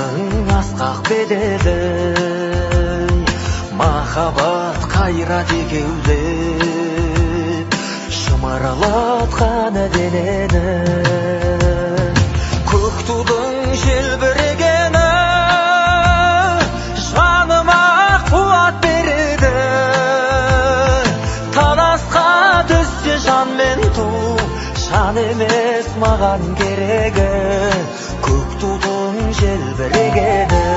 тудың асқақ беделін, махаббат қайрат екеулеп шымырлатқан денені. Көк тудың желбірегені жаныма қуат береді. Таласқа түссе жан мен ту, жан емес маған керегі. Көк тудың желбірегені.